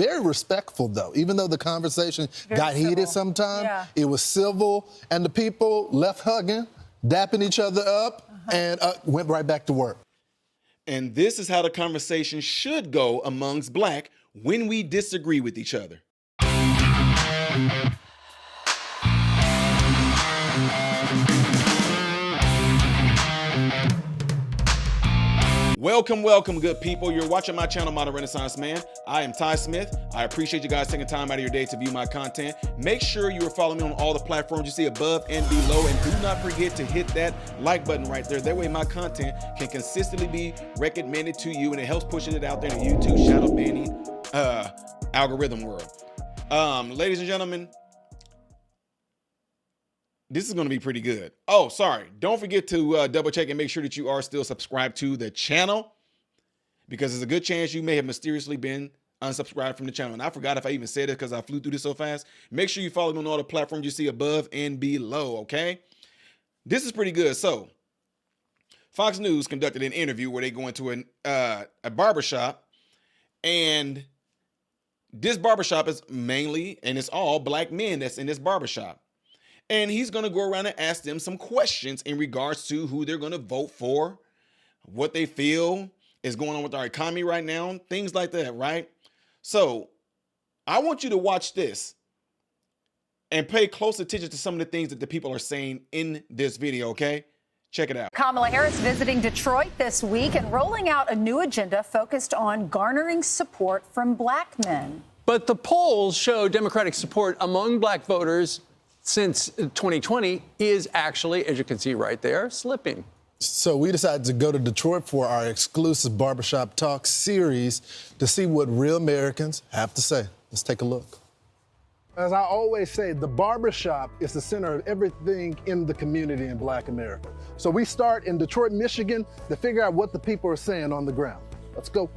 Very respectful, though. Even though the conversation got heated sometimes, it was civil, and the people left hugging, dapping each other up, and went right back to work. And this is how the conversation should go amongst black when we disagree with each other. Welcome, welcome, good people. You're watching my channel, Modern Renaissance Man. I am Ty Smith. I appreciate you guys taking time out of your day to view my content. Make sure you are following me on all the platforms you see above and below, and do not forget to hit that like button right there. That way my content can consistently be recommended to you, and it helps pushing it out there in the YouTube shadow banning algorithm world. Ladies and gentlemen, this is going to be pretty good. Oh, sorry. Don't forget to double check and make sure that you are still subscribed to the channel, because there's a good chance you may have mysteriously been unsubscribed from the channel. And I forgot if I even said it because I flew through this so fast. Make sure you follow me on all the platforms you see above and below, okay? This is pretty good. So, Fox News conducted an interview where they go into a barbershop, and this barbershop is mainly, and it's all black men that's in this barbershop. And he's going to go around and ask them some questions in regards to who they're going to vote for, what they feel is going on with our economy right now, things like that, right? So I want you to watch this and pay close attention to some of the things that the people are saying in this video, okay? Check it out. Kamala Harris visiting Detroit this week and rolling out a new agenda focused on garnering support from black men. But the polls show Democratic support among black voters since 2020 is actually, as you can see right there, slipping. So we decided to go to Detroit for our exclusive Barbershop Talk series to see what real Americans have to say. Let's take a look. As I always say, the barbershop is the center of everything in the community in Black America. So we start in Detroit, Michigan to figure out what the people are saying on the ground. Let's go.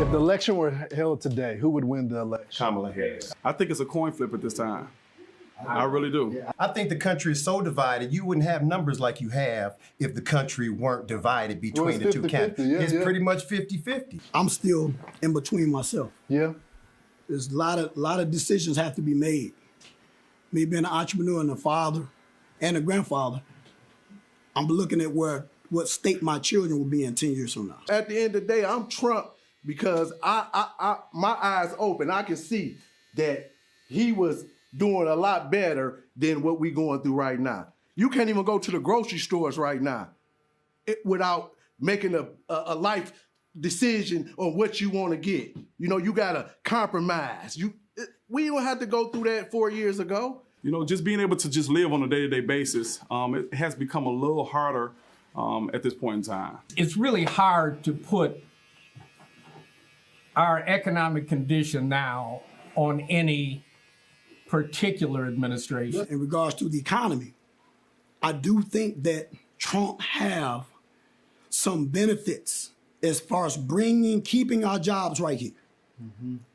If the election were held today, who would win the election? Kamala Harris. I think it's a coin flip at this time. I really do. I think the country is so divided, you wouldn't have numbers like you have if the country weren't divided between the two candidates. It's pretty much 50-50. I'm still in between myself. Yeah. There's a lot of decisions have to be made. Me being an entrepreneur and a father and a grandfather, I'm looking at what state my children will be in 10 years from now. At the end of the day, I'm Trump because my eyes open. I can see that he was doing a lot better than what we're going through right now. You can't even go to the grocery stores right now without making a life decision on what you want to get. You know, you got to compromise. We don't have to go through that 4 years ago. You know, just being able to just live on a day-to-day basis, it has become a little harder at this point in time. It's really hard to put our economic condition now on any particular administration. In regards to the economy, I do think that Trump have some benefits as far as keeping our jobs right here.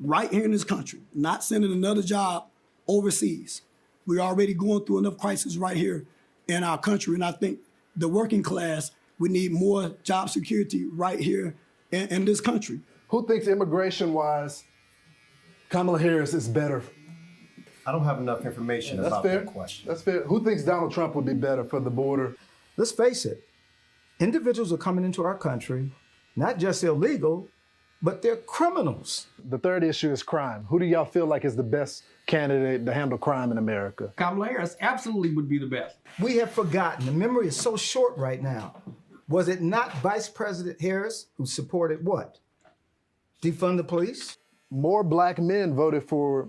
Right here in this country, not sending another job overseas. We're already going through enough crisis right here in our country, and I think the working class, we need more job security right here in this country. Who thinks immigration-wise, Kamala Harris is better? I don't have enough information about that question. That's fair. Who thinks Donald Trump would be better for the border? Let's face it, individuals are coming into our country, not just illegal, but they're criminals. The third issue is crime. Who do y'all feel like is the best candidate to handle crime in America? Kamala Harris absolutely would be the best. We have forgotten. The memory is so short right now. Was it not Vice President Harris who supported what? Defund the police? More black men voted for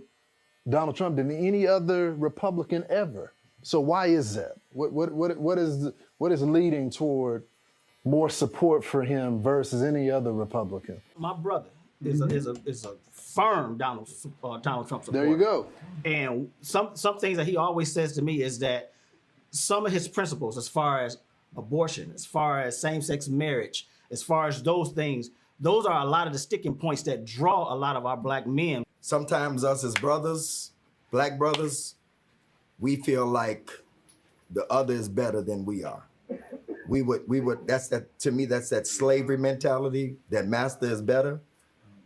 Donald Trump than any other Republican ever. So why is that? What is leading toward more support for him versus any other Republican? My brother is a firm Donald Trump supporter. There you go. And some things that he always says to me is that some of his principles, as far as abortion, as far as same-sex marriage, as far as those things, those are a lot of the sticking points that draw a lot of our black men. Sometimes us as brothers, black brothers, we feel like the other is better than we are. We would, to me, that's that slavery mentality, that master is better,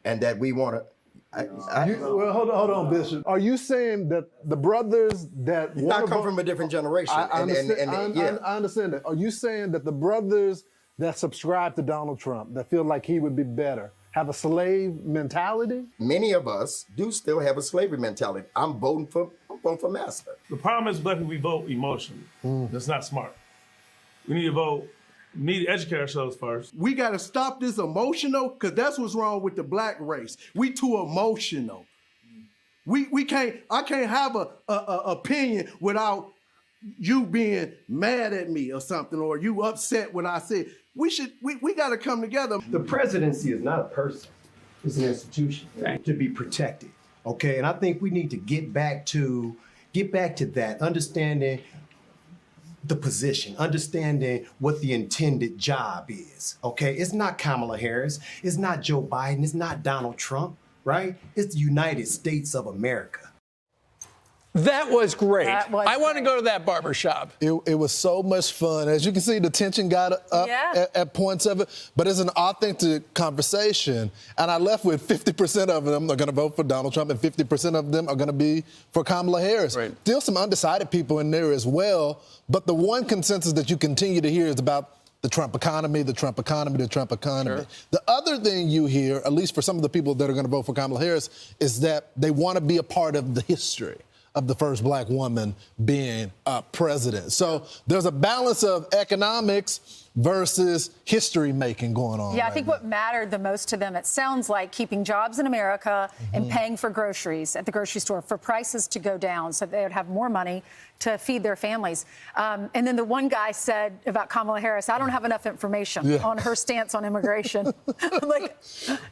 and that we want to. Well, hold on, Bishop. Are you saying that the brothers that I come from a different generation? I understand that. Are you saying that the brothers that subscribe to Donald Trump, that feel like he would be better, have a slave mentality? Many of us do still have a slavery mentality. I'm voting for master. The problem is black people, we vote emotionally. That's not smart. We need to vote. We need to educate ourselves first. We got to stop this emotional, because that's what's wrong with the black race. We too emotional. I can't have a opinion without you being mad at me or something, or you upset when I said. We got to come together. The presidency is not a person. It's an institution to be protected. Okay, and I think we need to get back to that, understanding the position, understanding what the intended job is, okay? It's not Kamala Harris, it's not Joe Biden, it's not Donald Trump, right? It's the United States of America. That was great. I want to great. go to that barbershop. It was so much fun. As you can see, the tension got up at points of it, but it's an authentic conversation. And I left with 50% of them are going to vote for Donald Trump and 50% of them are going to be for Kamala Harris. Right. Still some undecided people in there as well, but the one consensus that you continue to hear is about the Trump economy, the Trump economy, the Trump economy. Sure. The other thing you hear, at least for some of the people that are going to vote for Kamala Harris, is that they want to be a part of the history of the first black woman being president. So there's a balance of economics versus history making going on. Yeah, I think what mattered the most to them, it sounds like keeping jobs in America and paying for groceries at the grocery store for prices to go down so they would have more money to feed their families. And then the one guy said about Kamala Harris, I don't have enough information on her stance on immigration. Like,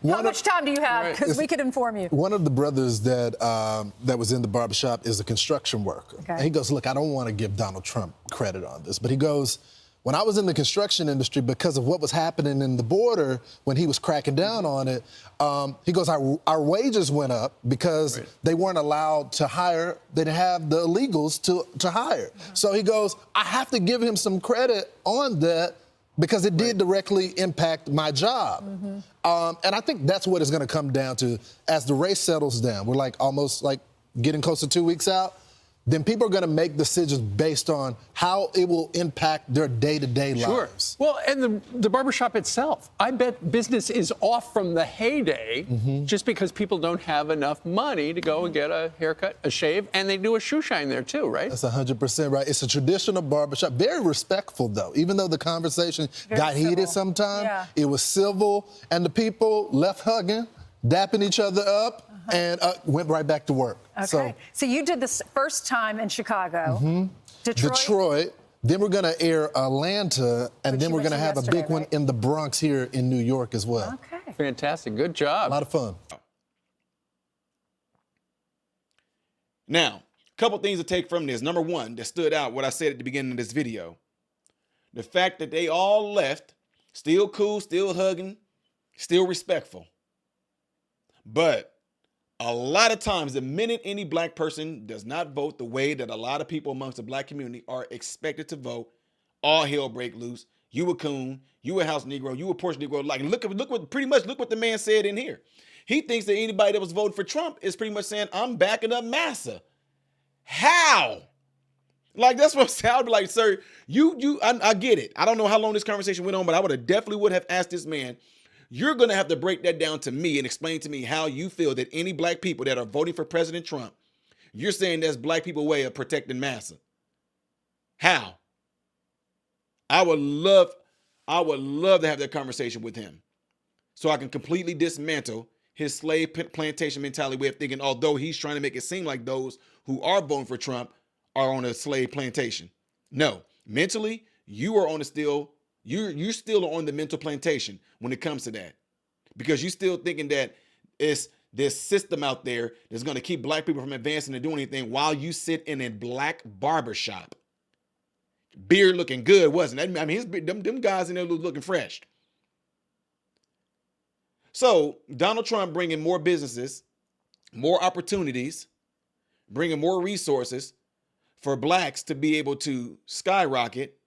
how much time do you have? Because we could inform you. One of the brothers that was in the barbershop is a construction worker. Okay. And he goes, look, I don't want to give Donald Trump credit on this, but he goes, when I was in the construction industry, because of what was happening in the border, when he was cracking down on it, he goes, our wages went up because they weren't allowed to hire. They didn't have the illegals to hire. So he goes, I have to give him some credit on that because it did directly impact my job. And I think that's what it's going to come down to as the race settles down. We're like almost like getting close to 2 weeks out. Then people are going to make decisions based on how it will impact their day-to-day lives. Well, and the barbershop itself, I bet business is off from the heyday just because people don't have enough money to go and get a haircut, a shave, and they do a shoe shine there too, right? That's 100% right. It's a traditional barbershop. Very respectful, though. Even though the conversation got heated sometimes, it was civil, and the people left hugging, dapping each other up, and went right back to work. Okay. So you did this first time in Chicago. Detroit. Then we're going to air Atlanta, and then we're going to have a big one in the Bronx here in New York as well. Okay. Fantastic. Good job. A lot of fun. Now, a couple things to take from this. Number one, that stood out, what I said at the beginning of this video. The fact that they all left, still cool, still hugging, still respectful. But a lot of times, the minute any black person does not vote the way that a lot of people amongst the black community are expected to vote, all hell break loose. You a coon, you a house Negro, you a Porsche Negro. Like, look what the man said in here. He thinks that anybody that was voting for Trump is pretty much saying, I'm backing up Massa. How? Like, that's what I'm saying. I'd be like, sir, I get it. I don't know how long this conversation went on, but I would have asked this man, you're going to have to break that down to me and explain to me how you feel that any black people that are voting for President Trump, you're saying that's black people's way of protecting Massa. How? I would love to have that conversation with him so I can completely dismantle his slave plantation mentality way of thinking, although he's trying to make it seem like those who are voting for Trump are on a slave plantation. No, mentally, you are on you're still on the mental plantation when it comes to that, because you're still thinking that it's this system out there that's going to keep black people from advancing and doing anything while you sit in a black barbershop. Beard looking good, wasn't it? I mean, them guys in there looking fresh. So Donald Trump bringing more businesses, more opportunities, bringing more resources for blacks to be able to skyrocket.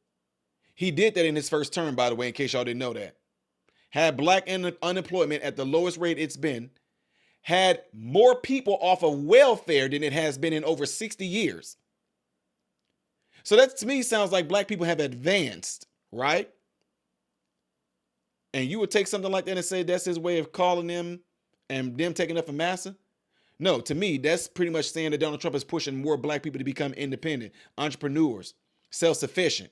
He did that in his first term, by the way, in case y'all didn't know that. Had black unemployment at the lowest rate it's been, had more people off of welfare than it has been in over 60 years. So that to me sounds like black people have advanced, right? And you would take something like that and say that's his way of calling them and them taking up for massa? No, to me, that's pretty much saying that Donald Trump is pushing more black people to become independent, entrepreneurs, self-sufficient.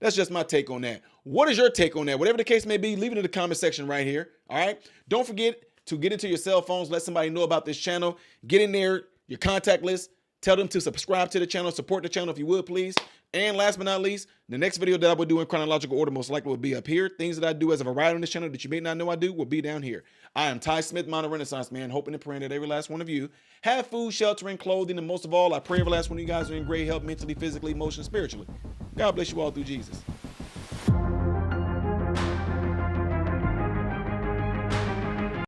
That's just my take on that. What is your take on that? Whatever the case may be, leave it in the comment section right here. All right. Don't forget to get into your cell phones. Let somebody know about this channel. Get in there, your contact list. Tell them to subscribe to the channel. Support the channel if you would, please. And last but not least, the next video that I will do in chronological order most likely will be up here. Things that I do as a variety on this channel that you may not know I do will be down here. I am Ty Smith, Modern Renaissance Man, hoping and praying that every last one of you have food, shelter, and clothing. And most of all, I pray every last one of you guys are in great health mentally, physically, emotionally, spiritually. God bless you all through Jesus.